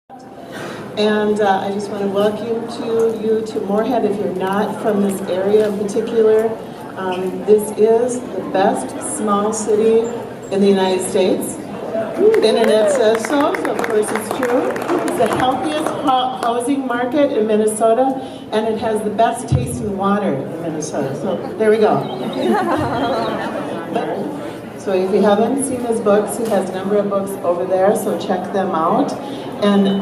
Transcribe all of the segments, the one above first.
And I just want to welcome you to Moorhead if you're not from this area in particular. This is the best small city in the United States. The internet says so of course it's true. It's the healthiest housing market in Minnesota, and it has the best tasting water in Minnesota. So there we go. So if you haven't seen his books, he has a number of books over there, so check them out. And and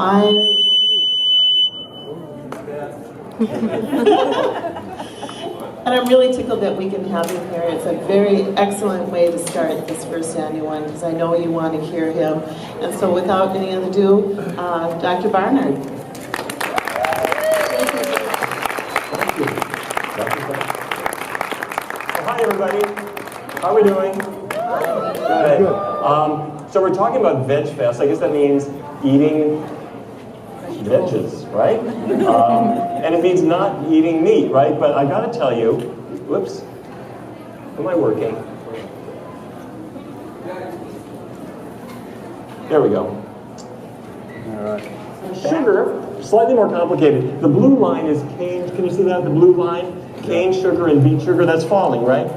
I'm really tickled that we can have him here. It's a very excellent way to start this first annual one, because I know you want to hear him. And so without any other ado, Dr. Barnard. Thank you. Well, hi, everybody. How are we doing? Good. So we're talking about VegFest. I guess that means eating veggies, right? And it means not eating meat, right? But I gotta tell you, whoops, am I working? There we go. All right. Sugar, slightly more complicated. The blue line is cane, can you see that? The blue line, cane sugar and beet sugar, that's falling, right?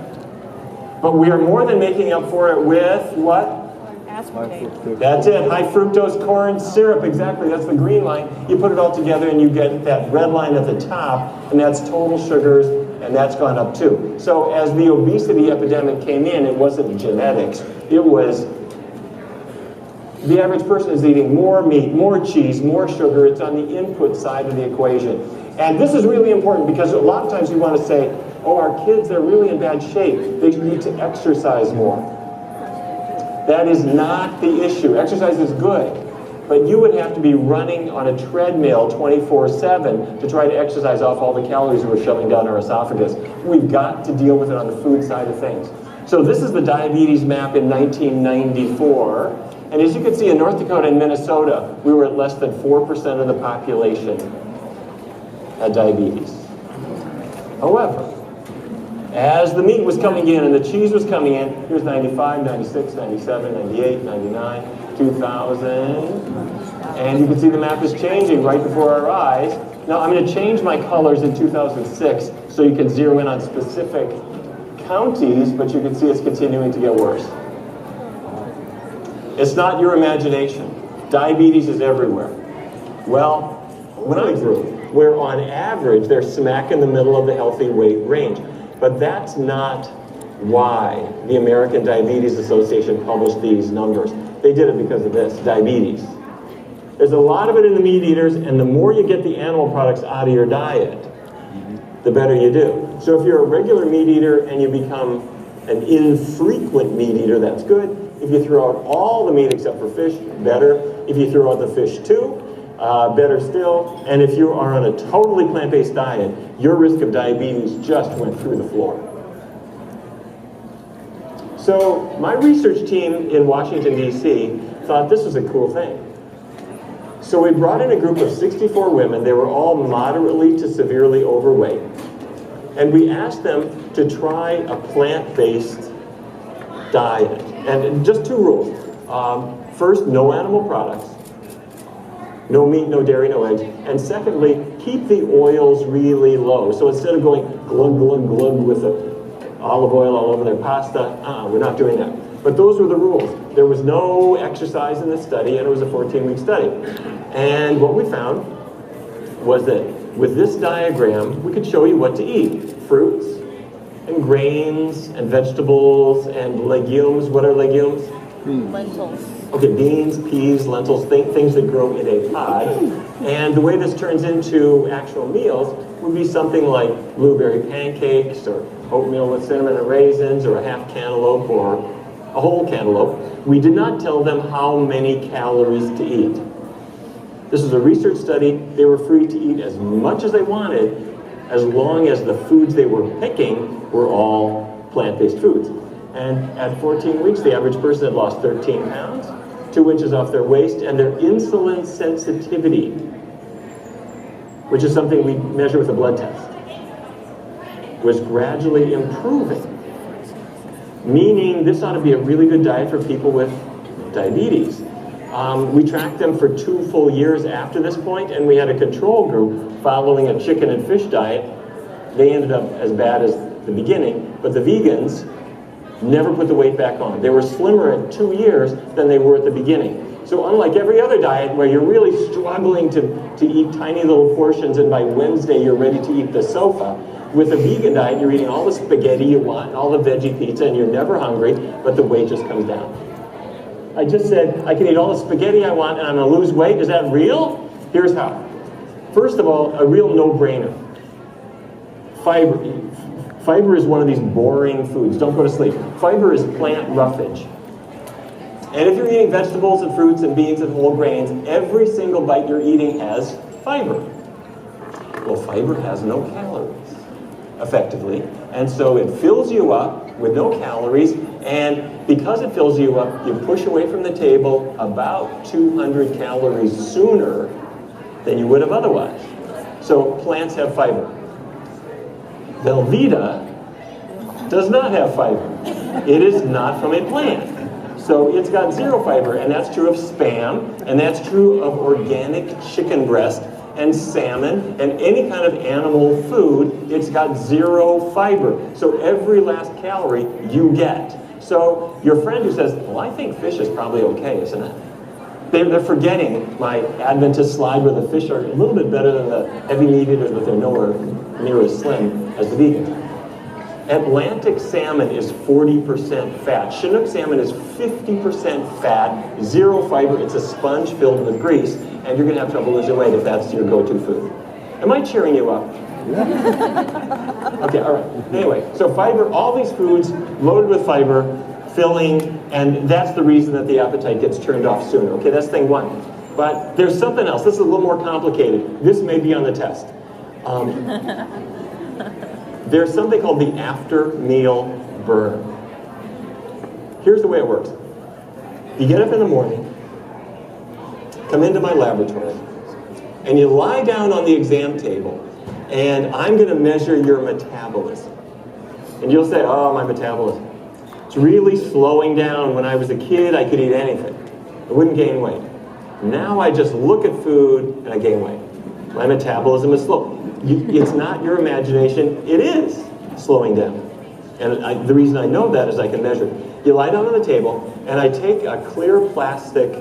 But we are more than making up for it with what? That's it, high fructose corn syrup, exactly, that's the green line. You put it all together and you get that red line at the top, and that's total sugars, and that's gone up too. So as the obesity epidemic came in, it wasn't genetics, it was the average person is eating more meat, more cheese, more sugar. It's on the input side of the equation. And this is really important because a lot of times we want to say, oh, our kids, they're really in bad shape. They need to exercise more. That is not the issue. Exercise is good, but you would have to be running on a treadmill 24/7 to try to exercise off all the calories we're shoving down our esophagus. We've got to deal with it on the food side of things. So this is the diabetes map in 1994. And as you can see, in North Dakota and Minnesota, we were at less than 4% of the population had diabetes. However, as the meat was coming in and the cheese was coming in, here's 95, 96, 97, 98, 99, 2000. And you can see the map is changing right before our eyes. Now I'm going to change my colors in 2006 so you can zero in on specific counties, but you can see it's continuing to get worse. It's not your imagination. Diabetes is everywhere. Well, when I grew, where on average they're smack in the middle of the healthy weight range. But that's not why the American Diabetes Association published these numbers. They did it because of this, diabetes. There's a lot of it in the meat eaters, and the more you get the animal products out of your diet, the better you do. So if you're a regular meat eater and you become an infrequent meat eater, that's good. If you throw out all the meat except for fish, better. If you throw out the fish too, better still. And if you are on a totally plant-based diet, your risk of diabetes just went through the floor. So my research team in Washington, D.C. thought this was a cool thing. So we brought in a group of 64 women. They were all moderately to severely overweight. And we asked them to try a plant-based diet. And just two rules. First, no animal products. No meat, no dairy, no eggs. And secondly, keep the oils really low. So instead of going glug, glug, glug with the olive oil all over their pasta, we're not doing that. But those were the rules. There was no exercise in the study, and it was a 14-week study. And what we found was that with this diagram, we could show you what to eat. Fruits, and grains, and vegetables, and legumes. What are legumes? Lentils. Okay, beans, peas, lentils, things that grow in a pod. And the way this turns into actual meals would be something like blueberry pancakes, or oatmeal with cinnamon and raisins, or a half cantaloupe, or a whole cantaloupe. We did not tell them how many calories to eat. This is a research study. They were free to eat as much as they wanted, as long as the foods they were picking were all plant-based foods. And at 14 weeks, the average person had lost 13 pounds, 2 inches off their waist, and their insulin sensitivity, which is something we measure with a blood test, was gradually improving. Meaning this ought to be a really good diet for people with diabetes. We tracked them for 2 full years after this point, and we had a control group following a chicken and fish diet. They ended up as bad as the beginning, but the vegans never put the weight back on. They were slimmer at 2 years than they were at the beginning. So unlike every other diet where you're really struggling to eat tiny little portions and by Wednesday you're ready to eat the sofa, with a vegan diet you're eating all the spaghetti you want, all the veggie pizza, and you're never hungry, but the weight just comes down. I just said, I can eat all the spaghetti I want and I'm gonna lose weight. Is that real? Here's how. First of all, a real no-brainer. Fiber. Fiber is one of these boring foods. Don't go to sleep. Fiber is plant roughage. And if you're eating vegetables and fruits and beans and whole grains, every single bite you're eating has fiber. Well, fiber has no calories, effectively. And so it fills you up with no calories, and because it fills you up, you push away from the table about 200 calories sooner than you would have otherwise. So plants have fiber. Velveeta does not have fiber. It is not from a plant. So it's got 0 fiber, and that's true of Spam, and that's true of organic chicken breast and salmon and any kind of animal food. It's got 0 fiber. So every last calorie you get. So your friend who says, well, I think fish is probably okay, isn't it? They're forgetting my Adventist slide where the fish are a little bit better than the heavy meat eaters, but they're nowhere near as slim as the vegans. Atlantic salmon is 40% fat. Chinook salmon is 50% fat, 0 fiber. It's a sponge filled with grease, and you're going to have trouble losing weight if that's your go-to food. Am I cheering you up? Okay, all right. Anyway, so fiber, all these foods loaded with fiber, filling, and that's the reason that the appetite gets turned off sooner. Okay, that's thing one. But there's something else. This is a little more complicated. This may be on the test. There's something called the after-meal burn. Here's the way it works. You get up in the morning, come into my laboratory, and you lie down on the exam table, and I'm going to measure your metabolism. And you'll say, oh, my metabolism. It's really slowing down. When I was a kid, I could eat anything. I wouldn't gain weight. Now I just look at food and I gain weight. My metabolism is slow. It's not your imagination, it is slowing down. And the reason I know that is I can measure it. You lie down on the table, and I take a clear plastic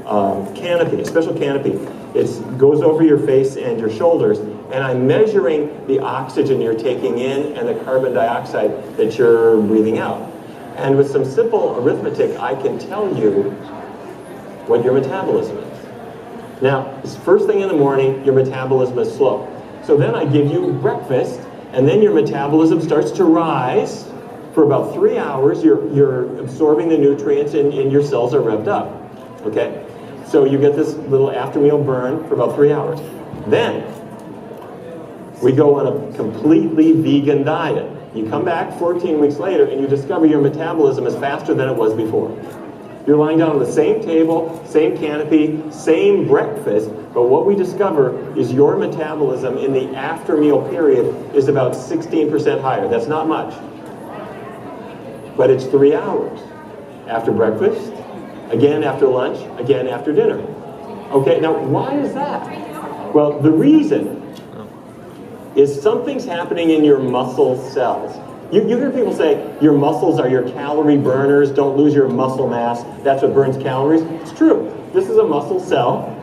canopy, a special canopy. It goes over your face and your shoulders, and I'm measuring the oxygen you're taking in and the carbon dioxide that you're breathing out. And with some simple arithmetic, I can tell you what your metabolism is. Now, it's first thing in the morning, your metabolism is slow. So then I give you breakfast, and then your metabolism starts to rise. For about 3 hours, you're absorbing the nutrients and your cells are revved up. Okay? So you get this little after-meal burn for about 3 hours. Then we go on a completely vegan diet. You come back 14 weeks later and you discover your metabolism is faster than it was before. You're lying down on the same table, same canopy, same breakfast, but what we discover is your metabolism in the after-meal period is about 16% higher. That's not much. But it's 3 hours. After breakfast, again after lunch, again after dinner. Okay, now why is that? Well, the reason is something's happening in your muscle cells. You hear people say, your muscles are your calorie burners, don't lose your muscle mass, that's what burns calories. It's true. This is a muscle cell.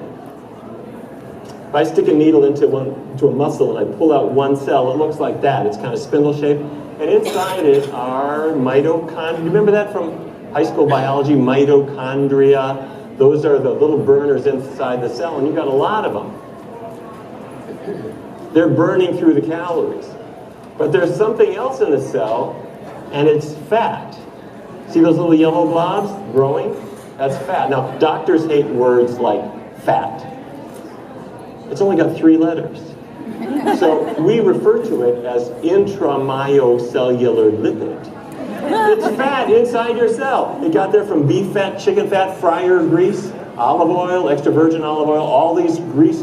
If I stick a needle into a muscle and I pull out one cell, it looks like that. It's kind of spindle-shaped. And inside it are mitochondria. You remember that from high school biology? Mitochondria. Those are the little burners inside the cell, and you've got a lot of them. They're burning through the calories. But there's something else in the cell, and it's fat. See those little yellow blobs growing? That's fat. Now, doctors hate words like fat. It's only got 3 letters. So we refer to it as intramyocellular lipid. It's fat inside your cell. It got there from beef fat, chicken fat, fryer grease, olive oil, extra virgin olive oil. All these grease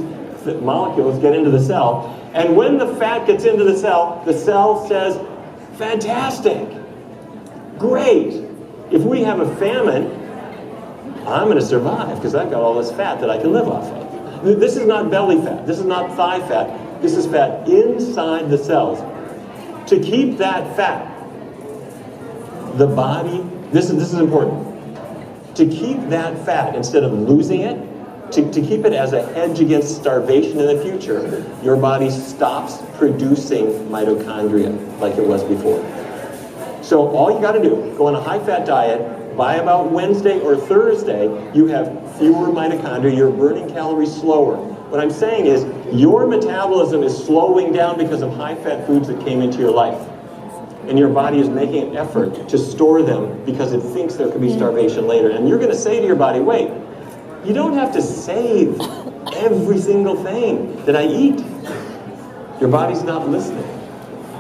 molecules get into the cell. And when the fat gets into the cell says, fantastic, great. If we have a famine, I'm going to survive because I've got all this fat that I can live off of. This is not belly fat. This is not thigh fat. This is fat inside the cells. To keep that fat, the body, this is important. To keep that fat, instead of losing it, to keep it as a hedge against starvation in the future, your body stops producing mitochondria like it was before. So all you got to do, go on a high-fat diet. By about Wednesday or Thursday, you have fewer mitochondria. You're burning calories slower. What I'm saying is your metabolism is slowing down because of high-fat foods that came into your life. And your body is making an effort to store them because it thinks there could be starvation later. And you're going to say to your body, wait, you don't have to save every single thing that I eat. Your body's not listening.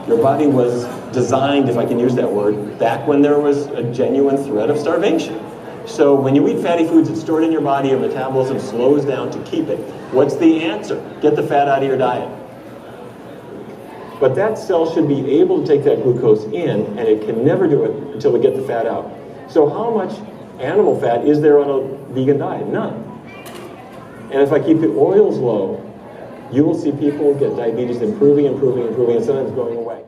Your body was designed, if I can use that word, back when there was a genuine threat of starvation. So when you eat fatty foods, it's stored in your body, your metabolism slows down to keep it. What's the answer? Get the fat out of your diet. But that cell should be able to take that glucose in, and it can never do it until we get the fat out. So how much animal fat is there on a vegan diet? None. And if I keep the oils low, you will see people get diabetes improving, and sometimes going away.